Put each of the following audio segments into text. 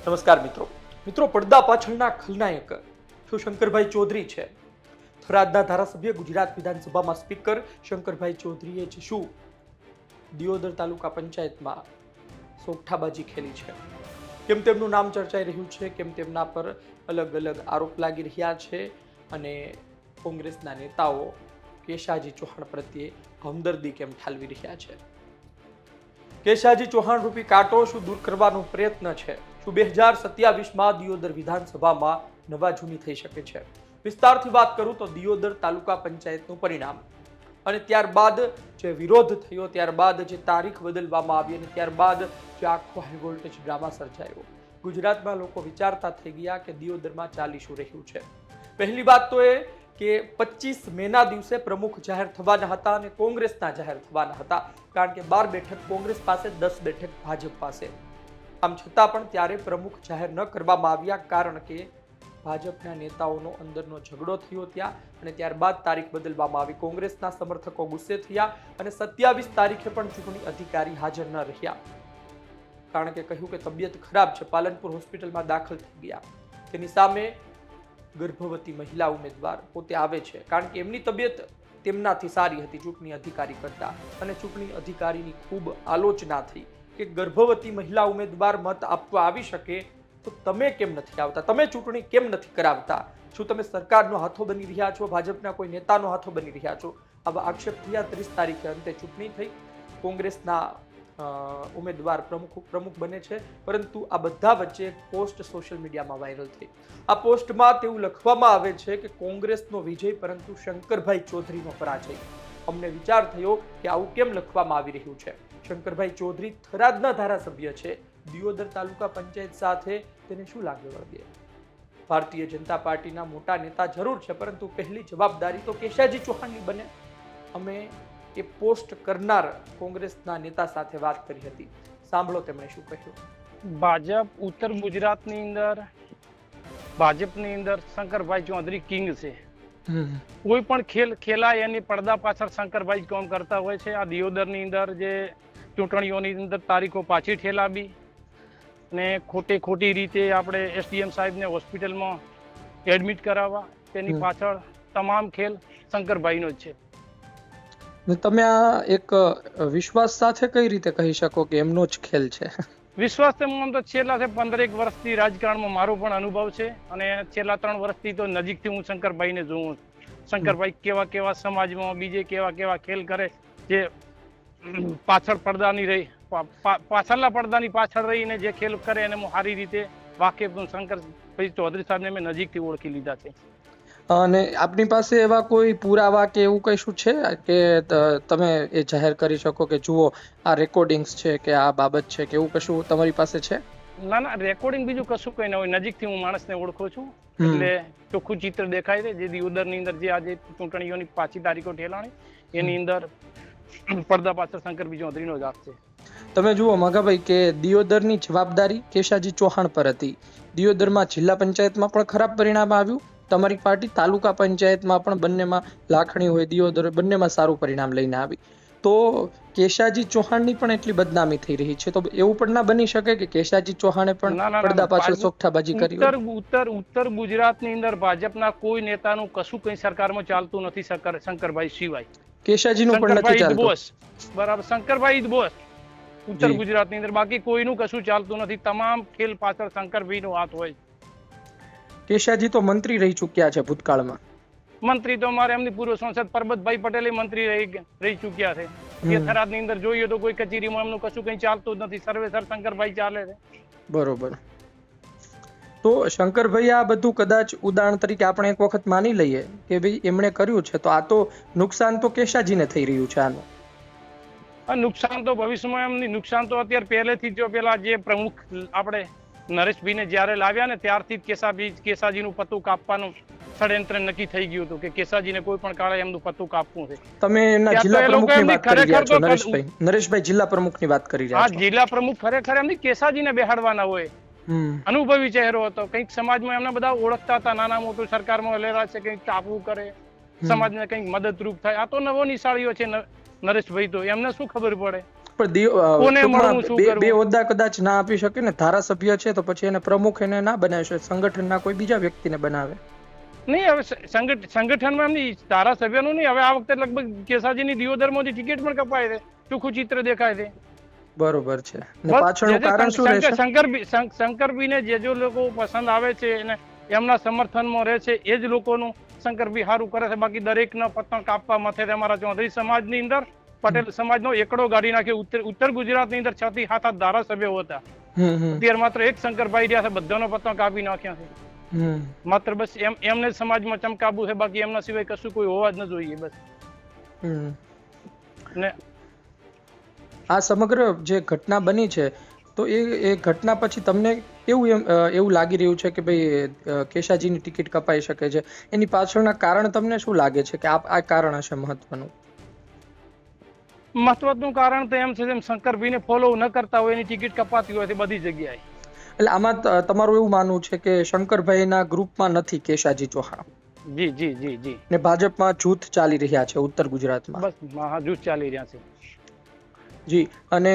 નમસ્કાર મિત્રો પડદા પાછળના ખલનાયક શું શંકરભાઈ ચૌધરી છે? થરાદના ધારાસભ્ય, ગુજરાત વિધાનસભામાં સ્પીકર શંકરભાઈ ચૌધરીએ જ શું દિયોદર તાલુકા પંચાયતમાં સોગઠાબાજી ખેલી છે? કેમ તેમનું નામ ચર્ચાઈ રહ્યું છે? કેમ તેમના પર અલગ અલગ આરોપ લાગી રહ્યા છે? અને કોંગ્રેસના નેતાઓ કેશાજી ચૌહાણ પ્રત્યે હમદર્દી કેમ ઠાલવી રહ્યા છે? કેશાજી ચૌહાણ રૂપી કાંટો શું દૂર કરવાનો પ્રયત્ન છે? શું 2027માં દિયોદર વિધાનસભામાં નવા જૂની થઈ શકે છે? વિસ્તારથી વાત કરું તો દિયોદર તાલુકા પંચાયતનું પરિણામ અને ત્યારબાદ જે વિરોધ થયો, ત્યારબાદ જે તારીખ બદલવામાં આવી અને ત્યારબાદ જે આખો હાઈ વોલ્ટેજ ડ્રામા સર્જાયો, ગુજરાતમાં લોકો વિચારતા થઈ ગયા કે દિયોદરમાં ચાલી શું રહ્યું છે. પહેલી વાત તો એ કે 25 મેના દિવસે પ્રમુખ જાહેર થવાના હતા અને કોંગ્રેસના જાહેર થવાના હતા, કારણ કે 12 બેઠક કોંગ્રેસ પાસે, 10 બેઠક ભાજપ પાસે. આમ છતાં પણ ત્યારે પ્રમુખ જાહેર ન કરવામાં આવ્યા, કારણ કે ભાજપના નેતાઓનો અંદરનો ઝઘડો થયો ત્યાં અને ત્યારબાદ તારીખ બદલવામાં આવી. કોંગ્રેસના સમર્થકો ગુસ્સે થયા અને 27 તારીખે પણ ચૂંટણી અધિકારી હાજર ન રહ્યા, કારણ કે કહ્યું કે તબિયત ખરાબ છે. પાલનપુર હોસ્પિટલમાં દાખલ થઈ ગયા. તેની સામે ગર્ભવતી મહિલા ઉમેદવાર પોતે આવે છે, કારણ કે એમની તબિયત તેમનાથી સારી હતી ચૂંટણી અધિકારી કરતા, અને ચૂંટણી અધિકારીની ખૂબ આલોચના થઈ કે ગર્ભવતી મહિલા ઉમેદવાર મત આપવા આવી શકે તો તમે કેમ નથી આવતા? તમે ચૂંટણી કેમ નથી કરાવતા? શું તમે સરકારનો હાથો બની રહ્યા છો? ભાજપના કોઈ નેતાનો હાથો બની રહ્યા છો? આવા આક્ષેપ થયા. 30 તારીખે અંતે ચૂંટણી થઈ. કોંગ્રેસના ઉમેદવાર પ્રમુખ બને છે, પરંતુ આ બધા વચ્ચે એક પોસ્ટ સોશિયલ મીડિયામાં વાયરલ થઈ. આ પોસ્ટમાં તેવું લખવામાં આવે છે કે કોંગ્રેસનો વિજય પરંતુ શંકરભાઈ ચૌધરીનો પરાજય. અમને વિચાર થયો કે આવું કેમ લખવામાં આવી રહ્યું છે. શંકરભાઈ ચૌધરી થરાદના ધારાસભ્ય છે. દિયોદર તાલુકા પંચાયત સાથે તેને શું લાગે વળગે? ભારતીય જનતા પાર્ટીના મોટા નેતા જરૂર છે, પરંતુ પહેલી જવાબદારી તો કેશાજી ચૌહાણની બને. અમે એ પોસ્ટ કરનાર કોંગ્રેસના નેતા સાથે વાત કરી હતી. સાંભળો તેમણે શું કહ્યું. ભાજપ ઉત્તર ગુજરાતની અંદર, ભાજપની અંદર શંકરભાઈ ચૌધરી કિંગ છે. કોઈ પણ ખેલ ખેલાય એની પડદા પાછળ શંકરભાઈ જ કામ કરતા હોય છે. આ દિયોદરની અંદર જે ચૂંટણીઓની અંદર તારીખો પાછી ઠેલાવી અને ખોટી રીતે આપણે એસડીએમ સાહેબને હોસ્પિટલમાં એડમિટ કરાવવા, તેની પાછળ તમામ ખેલ શંકરભાઈનો જ છે. તમે આ એક વિશ્વાસ સાથે કઈ રીતે કહી શકો કે એમનો જ ખેલ છે? વિશ્વાસ તો છેલ્લા 15 વર્ષથી રાજકારણમાં મારો પણ અનુભવ છે અને છેલ્લા 3 વર્ષથી તો નજીકથી હું શંકરભાઈને જોઉં છું. શંકરભાઈ કેવા સમાજમાં બીજે કેવા ખેલ કરે, જે પાછળ પડદાની રહી, પાછળના પડદાની પાછળ રહીને જે ખેલ કરે એને હું સારી રીતે વાકેફ શંકરભાઈ ચૌધરી સાહેબને મેં નજીકથી ઓળખી લીધા છે. અને આપની પાસે એવા કોઈ પુરાવા કે એવું કશું છે કે તમે એ જાહેર કરી શકો કે જુઓ આ રેકોર્ડિંગ્સ છે કે આ બાબત છે કે એવું કશું તમારી પાસે છે? ના, રેકોર્ડિંગ બીજું કશું કઈ ના હોય. નજીકથી હું માણસને ઓળખું છું એટલે ચોખ્ખું ચિત્ર દેખાય છે. જે દિયોદરની અંદર જે આજે ચૂંટણીઓની પાછી તારીખો ઠેલાણી, એની અંદર પડદા પાછળ શંકરભાઈ ચૌધરીનો જ હાથ છે. તમે જુઓ મગાભાઈ કે દિયોદરની જવાબદારી કેશાજી ચૌહાણ પર હતી. દિયોદરમાં જિલ્લા પંચાયતમાં પણ ખરાબ પરિણામ આવ્યું. તમારી પાર્ટી તાલુકા પંચાયતમાં પણ બંનેમાં લાખણી હોય, દિયોદર બંનેમાં સારું પરિણામ લઈને આવી. તો કેશાજી ચૌહાણની પણ એટલી બદનામી થઈ રહી છે, તો એવું પણ ના બની શકે કે કેશાજી ચૌહાણે પણ પડદા પાછળ સોગઠાબાજી કરી હોય? ઉત્તર ગુજરાતની અંદર ભાજપના કોઈ નેતાનું કશું કઈ સરકારમાં ચાલતું નથી શંકરભાઈ સિવાય. કેશાજીનું પણ નથી ચાલતું. બરાબર, શંકરભાઈ જ બોસ ઉત્તર ગુજરાતની અંદર. બાકી કોઈનું કશું ચાલતું નથી. તમામ ખેલ પાછળ શંકરભાઈનો હાથ હોય. કેશાજી તો મંત્રી રહી ચૂક્યા છે ભૂતકાળમાં. મંત્રી તો અમારે એમની પૂર્વ સાંસદ પરબતભાઈ પટેલ મંત્રી રહી ચૂક્યા છે. એ થરાદની અંદર જોઈએ તો કોઈ કચેરીમાં એમનું કશું કઈ ચાલતું જ નથી. સર્વેસર શંકરભાઈ ચાલે છે. બરોબર. તો શંકરભાઈ આ બધું કદાચ ઉદાહરણ તરીકે આપણે એક વખત માની લઈએ કે ભાઈ એમણે કર્યું છે, તો આ તો નુકસાન તો કેશાજીને થઈ રહ્યું છે આનું. નુકસાન તો ભવિષ્યમાં એમની નુકસાન તો અત્યારે પહેલેથી જ, પેલા જે પ્રમુખ આપણે નરેશભાઈને જયારે લાવ્યા ને ત્યારથી જ કેશાજીનું પત્તું કાપવાનું ષડયંત્ર નક્કી થઈ ગયું હતું કે કેશાજીને કોઈ પણ કાળે એમનું પત્તું કાપવું છે. તમે એમના જિલ્લા પ્રમુખની વાત કરી રહ્યા છો, નરેશભાઈ જિલ્લા પ્રમુખની વાત કરી રહ્યા છો. હા, જિલ્લા પ્રમુખ ખરેખર એમની કેશાજીને બેહાડવાના હોય. અનુભવી ચહેરો હતો. કંઈક સમાજમાં એમને બધા ઓળખતા હતા. નાના મોટું સરકારમાં લેરા છે, કંઈક કાપવું કરે, સમાજને કંઈક મદદરૂપ થાય. આ તો નવો નિશાળીઓ છે નરેશભાઈ, તો એમને શું ખબર પડે? પણ કોને ટૂંકમાં મળવું, શું બે કરવું? હોદ્દા કદાચ ના આપી શકે ને, ધારાસભ્ય છે તો પછી એને પ્રમુખ એને ના બનાવી શકે, સંગઠનના કોઈ બીજા વ્યક્તિને બનાવે. નહીં, હવે સંગઠનમાં એમની ધારાસભ્યનું નહીં, હવે આ વખતે લગભગ કેસાજીની દિયોદરમાંથી ટિકિટ પણ કપાય છે, ચોખ્ખું ચિત્ર દેખાય છે. બરોબર છે. ને બસ પાછળનું કારણ શું રહેશે? શંકરભાઈને જે લોકો પસંદ આવે છે અને એમના સમર્થનમાં રહે છે એ જ લોકોનું શંકરભાઈ સારું કરે છે. બાકી દરેકના પતંગ કાપવા મથે અમારા ચૌધરી સમાજની અંદર પટેલ સમાજનો એકડો ગાડી નાખ્યો. ઉત્તર ગુજરાતની અંદર 6 થી 7 ધારાસભ્યો હતા, અત્યારે માત્ર એક શંકરભાઈ રહ્યા છે, બધાનો પતંગ કાપી નાખ્યા છે. માત્ર બસ એમને સમાજમાં ચમકાવવું છે, બાકી એમના સિવાય કશું કોઈ હોવા જ ન જોઈએ. બસ ને આ સમગ્ર જે ઘટના બની છે તો એ ઘટના પછી તમને એવું લાગી રહ્યું છે કે ભાઈ કેશાજીની ટિકિટ કપાઈ શકે છે, એની પાછળના કારણ તમને શું લાગે છે કે આ કારણ હશે મહત્વનું? મહત્વનું કારણ તો એમ છે જેમ શંકરભાઈને ફોલો ન કરતા હોય એની ટિકિટ કપાતી હોય બધી જગ્યાએ. એટલે આમાં તમારું એવું માનવું છે કે શંકરભાઈના ગ્રુપમાં નથી કેશાજી ચૌહાણ? જી જી જી જી. ને ભાજપમાં જૂથ ચાલી રહ્યા છે ઉત્તર ગુજરાતમાં? બસ હા, જૂથ ચાલી રહ્યા છે. જી. અને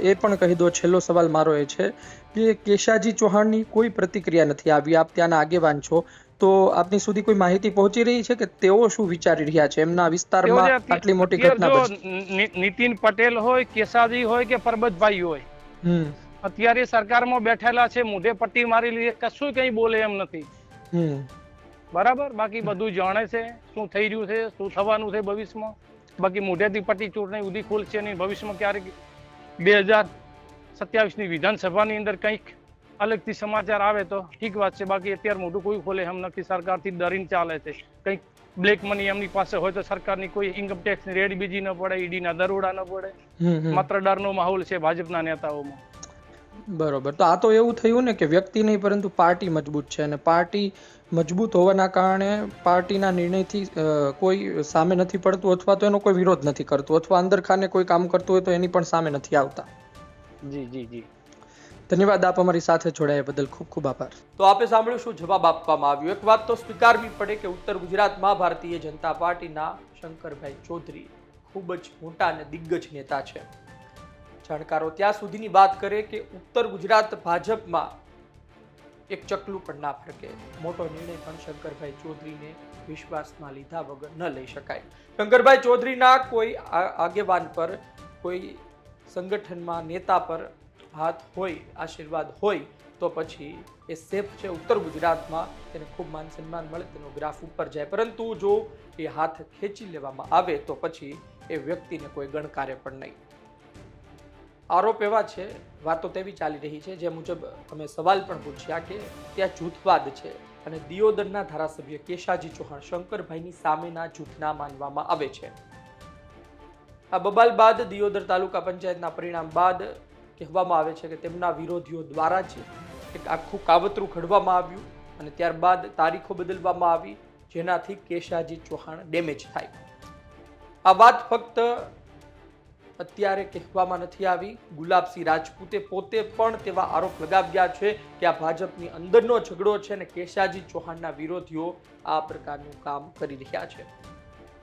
એ પણ કહી દો, છેલ્લો સવાલ મારો એ છે કે કેશાજી ચૌહાણની કોઈ પ્રતિક્રિયા નથી આવી. આપ ત્યાંના આગેવાન છો તો આપની સુધી કોઈ માહિતી પહોંચી રહી છે કે તેઓ શું વિચારી રહ્યા છે એમના વિસ્તારમાં આટલી મોટી ઘટના બની? નીતિન પટેલ હોય, કેશાજી હોય કે પરબતભાઈ હોય, અત્યારે સરકારમાં બેઠેલા છે, મોઢે પટ્ટી મારી લીધી, કશું કઈ બોલે એમ નથી. બરાબર. બાકી બધું જાણે છે શું થઈ રહ્યું છે, શું થવાનું છે ભવિષ્યમાં. બાકી મોઢેથી પટ્ટી ચૂંટણી ઉધી ખુલશે નહીં. ભવિષ્યમાં ક્યારેક 2027ની વિધાનસભાની અંદર કંઈક અલગથી સમાચાર આવે તો ઠીક વાત છે, બાકી અત્યારે મોઢું કોઈ ખોલે એમ નથી. સરકારથી ડરીને ચાલે છે. કંઈક બ્લેક મની એમની પાસે હોય તો સરકારની કોઈ ઇન્કમ ટેક્સની રેડ બીજી ન પડે, ઈડીના દરોડા ન પડે. માત્ર ડરનો માહોલ છે ભાજપના નેતાઓમાં. બરોબર. તો આ તો એવું થયું ને કે વ્યક્તિ નહીં પરંતુ પાર્ટી મજબૂત છે, અને પાર્ટી મજબૂત હોવાના કારણે પાર્ટીના નિર્ણયથી કોઈ સામે નથી પડતું, અથવા તો એનો કોઈ વિરોધ નથી કરતું, અથવા અંદર ખાને કોઈ કામ કરતું હોય તો એની પણ સામે નથી આવતા. જી જી જી. ધન્યવાદ. આપ અમારી સાથે જોડાયા બદલ ખૂબ ખૂબ આભાર. તો આપે સાંભળ્યું શું જવાબ આપવામાં આવ્યો. એક વાત તો સ્વીકારવી પડે કે ઉત્તર ગુજરાતમાં ભારતીય જનતા પાર્ટીના શંકરભાઈ ચૌધરી ખૂબ જ મોટા અને દિગ્ગજ નેતા છે. જાણકારો ત્યાં સુધીની વાત કરે કે ઉત્તર ગુજરાત ભાજપમાં એક ચકલું પણ ના ફરકે. મોટો નિર્ણય પણ શંકરભાઈ ચૌધરીને વિશ્વાસમાં લીધા વગર ન લઈ શકાય. શંકરભાઈ ચૌધરીના કોઈ આગેવાન પર, કોઈ સંગઠનમાં નેતા પર હાથ હોય, આશીર્વાદ હોય તો પછી એ સેફ છે. ઉત્તર ગુજરાતમાં તેને ખૂબ માન સન્માન મળે, તેનો ગ્રાફ ઉપર જાય. પરંતુ જો એ હાથ ખેંચી લેવામાં આવે તો પછી એ વ્યક્તિને કોઈ ગણકારે પણ નહીં. આરોપ એવા છે, વાતો તેવી ચાલી રહી છે જે મુજબ અમે સવાલ પણ પૂછ્યા કે ત્યાં જૂથવાદ છે અને દિયોદરના ધારાસભ્ય કેશાજી ચૌહાણ શંકરભાઈની સામેના જૂથના માનવામાં આવે છે. આ બબાલ બાદ દિયોદર તાલુકા પંચાયતના પરિણામ બાદ કહેવામાં આવે છે કે તેમના વિરોધીઓ દ્વારા જ એક આખું કાવતરું ઘડવામાં આવ્યું અને ત્યારબાદ તારીખો બદલવામાં આવી, જેનાથી કેશાજી ચૌહાણ ડેમેજ થાય. આ વાત ફક્ત અત્યારે કહેવામાં નથી આવી. ગુલાબસિંહ રાજપૂતે પોતે પણ તેવા આરોપ લગાવ્યા છે કે આ ભાજપની અંદરનો ઝઘડો છે અને કેશાજી ચૌહાણના વિરોધીઓ આ પ્રકારનું કામ કરી રહ્યા છે.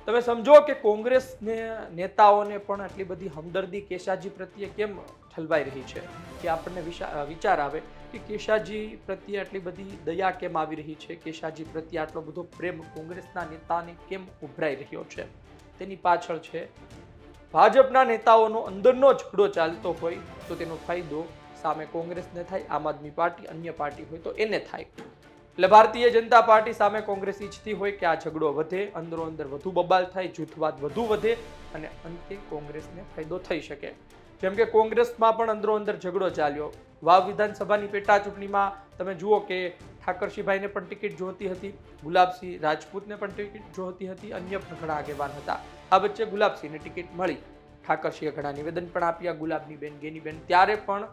તમે સમજો કે કોંગ્રેસને નેતાઓને પણ આટલી બધી હમદર્દી કેશાજી પ્રત્યે કેમ ઠલવાઈ રહી છે, કે આપણને વિચાર આવે કે કેશાજી પ્રત્યે આટલી બધી દયા કેમ આવી રહી છે, કેશાજી પ્રત્યે આટલો બધો પ્રેમ કોંગ્રેસના નેતાને કેમ ઉભરાઈ રહ્યો છે. તેની પાછળ છે ભાજપના નેતાઓનો અંદરનો ઝઘડો ચાલતો હોય તો તેનો ફાયદો સામે કોંગ્રેસને થાય, આમ આદમી પાર્ટી અન્ય પાર્ટી હોય તો એને થાય. એટલે ભારતીય જનતા પાર્ટી સામે કોંગ્રેસ ઈચ્છતી હોય કે આ ઝઘડો વધે, અંદરો અંદર વધુ બબાલ થાય, જૂથવાદ વધુ વધે અને અંતે કોંગ્રેસને ફાયદો થઈ શકે. જેમ કે કોંગ્રેસમાં પણ અંદરો અંદર ઝઘડો ચાલ્યો. વાવ વિધાનસભાની પેટા ચૂંટણીમાં તમે જુઓ કે ઠાકરસિંહભાઈને પણ ટિકિટ જોઈતી હતી, ગુલાબસિંહ રાજપૂતને પણ ટિકિટ જોઈતી હતી, અન્ય પણ ઘણા આગેવાન હતા. આ વચ્ચે ગુલાબસિંહને ટિકિટ મળી, ઠાકરસિંહે ઘણા નિવેદન પણ આપ્યા, ગુલાબની બેન ગેનીબેન, ત્યારે પણ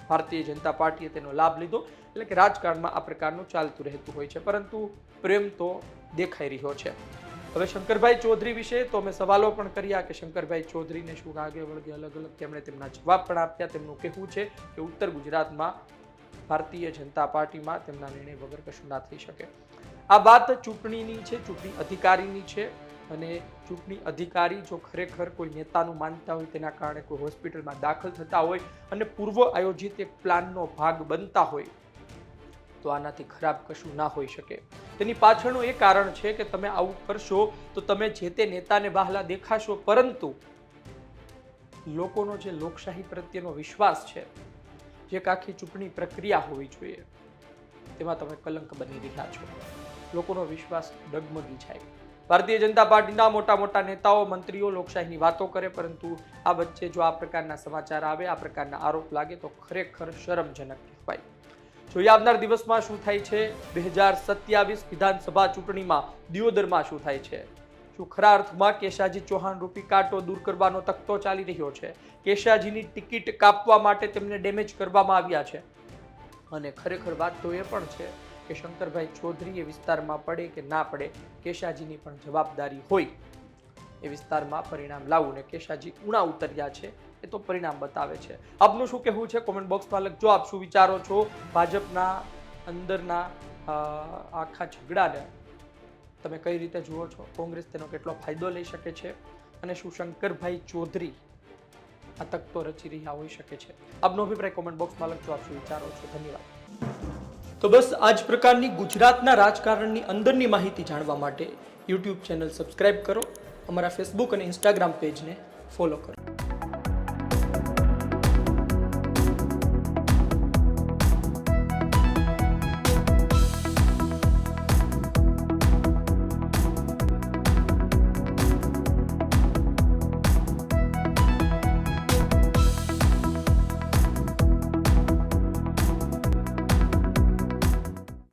ભારતીય જનતા પાર્ટીએ તેનો લાભ લીધો. એટલે કે રાજકારણમાં આ પ્રકારનું ચાલતું રહેતું હોય છે, પરંતુ પ્રેમ તો દેખાઈ રહ્યો છે. હવે શંકરભાઈ ચૌધરી વિશે તો મેં સવાલો પણ કર્યા કે શંકરભાઈ ચૌધરીને શું આગે વળગે અલગ અલગ, તેમણે તેમના જવાબ પણ આપ્યા. તેમનું કહેવું છે કે ઉત્તર ગુજરાતમાં ભારતીય જનતા પાર્ટીમાં તેમના નિર્ણય વગર કશું ના થઈ શકે. આ વાત ચૂંટણીની છે, ચૂંટણી અધિકારીની છે. અને ચૂંટણી અધિકારી જો ખરેખર કોઈ નેતાનું માનતા હોય, તેના કારણે કોઈ હોસ્પિટલમાં દાખલ થતા હોય અને પૂર્વ આયોજિત એક પ્લાનનો ભાગ બનતા હોય, તો આનાથી ખરાબ કશું ના હોઈ શકે. તેની પાછળનું એ કારણ છે કે તમે આવું કરશો તો તમે જે તે નેતાને બહાલા દેખાશો, પરંતુ લોકોનો જે લોકશાહી પ્રત્યેનો વિશ્વાસ છે, જે આખી ચૂંટણી પ્રક્રિયા હોવી જોઈએ, તેમાં તમે કલંક બની રહ્યા છો. લોકોનો વિશ્વાસ ડગમગી જાય. ભારતીય જનતા પાર્ટીના મોટા મોટા નેતાઓ, મંત્રીઓ લોકશાહીની વાતો કરે, પરંતુ આ વચ્ચે જો આ પ્રકારના સમાચાર આવે, આ પ્રકારના આરોપ લાગે, તો ખરેખર શરમજનક કહેવાય. જોઈએ આવનાર દિવસમાં શું થાય છે. 2027 વિધાનસભા ચૂંટણીમાં દિયોદરમાં શું થાય છે. શું ખરા અર્થમાં કેશાજી ચૌહાણ રૂપી કાંટો દૂર કરવાનો તખતો ચાલી રહ્યો છે? કેશાજીની ટિકિટ કાપવા માટે તેમને ડેમેજ કરવામાં આવ્યા છે. અને ખરેખર વાત તો એ પણ છે કે શંકરભાઈ ચૌધરી એ વિસ્તારમાં પડે કે ના પડે, કેશાજીની પણ જવાબદારી હોય એ વિસ્તારમાં પરિણામ લાવવું. ને કેશાજી ઉણા ઉતર્યા છે એ તો પરિણામ બતાવે છે. આપનું શું કહેવું છે કોમેન્ટ બોક્સમાં લખજો. આપ શું વિચારો છો ભાજપના અંદરના આખા ઝઘડાને તમે કઈ રીતે જુઓ છો? કોંગ્રેસ તેનો કેટલો ફાયદો લઈ શકે છે? અને શું શંકરભાઈ ચૌધરી આ તકતો રચી રહ્યા હોઈ શકે છે? આપનો અભિપ્રાય કોમેન્ટ બોક્સમાં લખજો. આપ શું વિચારો છો? ધન્યવાદ. તો બસ આ જ પ્રકારની ગુજરાતના રાજકારણની અંદરની માહિતી જાણવા માટે યુટ્યુબ ચેનલ સબસ્ક્રાઇબ કરો, અમારા ફેસબુક અને ઇન્સ્ટાગ્રામ પેજને ફોલો કરો.